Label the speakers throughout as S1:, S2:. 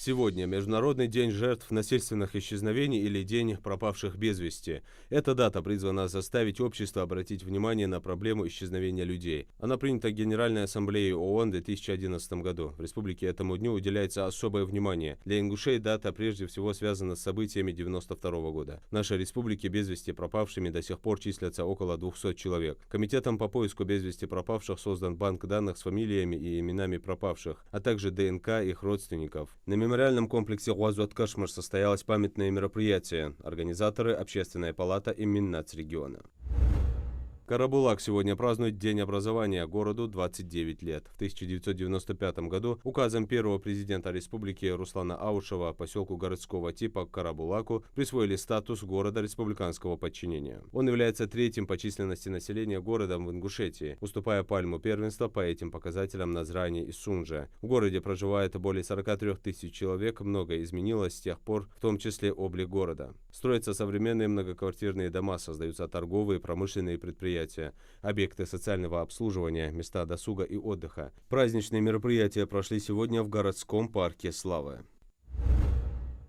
S1: Сегодня Международный день жертв насильственных исчезновений или День пропавших без вести. Эта дата призвана заставить общество обратить внимание на проблему исчезновения людей. Она принята Генеральной Ассамблеей ООН в 2011 году. В республике этому дню уделяется особое внимание. Для ингушей дата прежде всего связана с событиями 1992 года. В нашей республике без вести пропавшими до сих пор числятся около 200 человек. Комитетом по поиску без вести пропавших создан банк данных с фамилиями и именами пропавших, а также ДНК их родственников. На мемориальном комплексе Уазуат-Кашмар состоялось памятное мероприятие. Организаторы – Общественная палата и Миннацрегиона. Карабулак сегодня празднует День образования, городу 29 лет. В 1995 году указом первого президента республики Руслана Аушева поселку городского типа Карабулаку присвоили статус города республиканского подчинения. Он является третьим по численности населения городом в Ингушетии, уступая пальму первенства по этим показателям Назрани и Сунже. В городе проживает более 43 тысяч человек, многое изменилось с тех пор, в том числе облик города. Строятся современные многоквартирные дома, создаются торговые и промышленные предприятия, объекты социального обслуживания, места досуга и отдыха. Праздничные мероприятия прошли сегодня в городском парке Славы.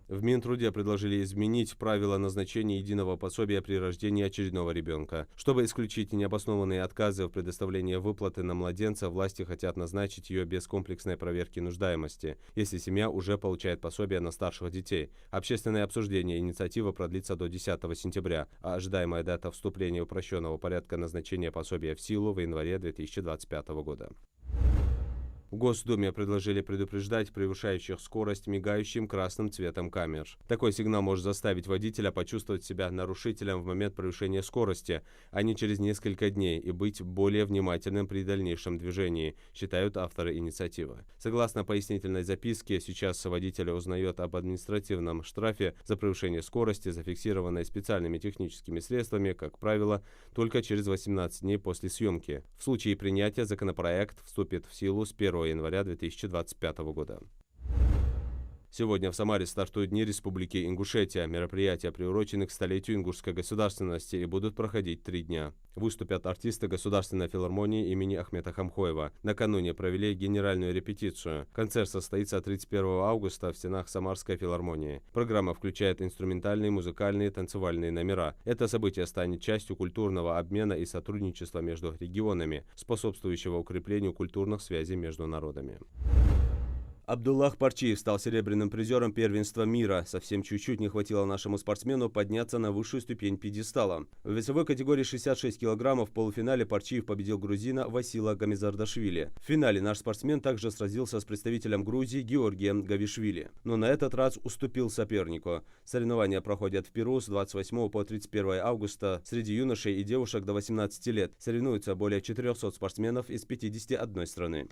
S1: В Минтруде предложили изменить правила назначения единого пособия при рождении очередного ребенка. Чтобы исключить необоснованные отказы в предоставлении выплаты на младенца, власти хотят назначить ее без комплексной проверки нуждаемости, если семья уже получает пособие на старших детей. Общественное обсуждение инициативы продлится до 10 сентября, а ожидаемая дата вступления упрощенного порядка назначения пособия в силу в январе 2025 года. В Госдуме предложили предупреждать превышающих скорость мигающим красным цветом камер. Такой сигнал может заставить водителя почувствовать себя нарушителем в момент превышения скорости, а не через несколько дней, и быть более внимательным при дальнейшем движении, считают авторы инициативы. Согласно пояснительной записке, сейчас водитель узнает об административном штрафе за превышение скорости, зафиксированной специальными техническими средствами, как правило, только через 18 дней после съемки. В случае принятия законопроект вступит в силу с 1 января 2025 года. Сегодня в Самаре стартуют Дни Республики Ингушетия. Мероприятия приурочены к столетию ингушской государственности и будут проходить 3 дня. Выступят артисты Государственной филармонии имени Ахмета Хамхоева. Накануне провели генеральную репетицию. Концерт состоится 31 августа в стенах Самарской филармонии. Программа включает инструментальные, музыкальные, танцевальные номера. Это событие станет частью культурного обмена и сотрудничества между регионами, способствующего укреплению культурных связей между народами. Абдуллах Парчиев стал серебряным призером первенства мира. Совсем чуть-чуть не хватило нашему спортсмену подняться на высшую ступень пьедестала. В весовой категории 66 килограммов в полуфинале Парчиев победил грузина Васила Гамизардашвили. В финале наш спортсмен также сразился с представителем Грузии Георгием Гавишвили, но на этот раз уступил сопернику. Соревнования проходят в Перу с 28 по 31 августа. Среди юношей и девушек до 18 лет соревнуются более 400 спортсменов из 51 страны.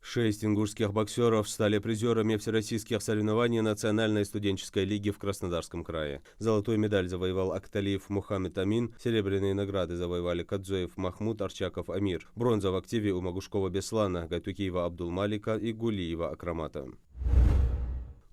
S1: 6 ингушских боксеров стали призерами всероссийских соревнований Национальной студенческой лиги в Краснодарском крае. Золотую медаль завоевал Акталиев Мухаммед Амин, серебряные награды завоевали Кадзоев Махмуд, Арчаков Амир. Бронза в активе у Магушкова Беслана, Гайтукиева Абдулмалика и Гулиева Акрамата.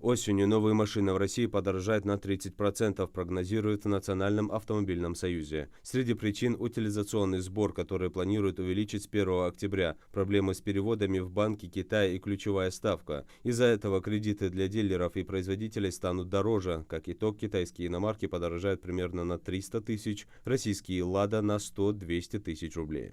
S1: Осенью новые машины в России подорожают на 30%, прогнозируют в Национальном автомобильном союзе. Среди причин – утилизационный сбор, который планируют увеличить с 1 октября, проблемы с переводами в банки Китая и ключевая ставка. Из-за этого кредиты для дилеров и производителей станут дороже. Как итог, китайские иномарки подорожают примерно на 300 тысяч, российские «Лада» на 100-200 тысяч рублей.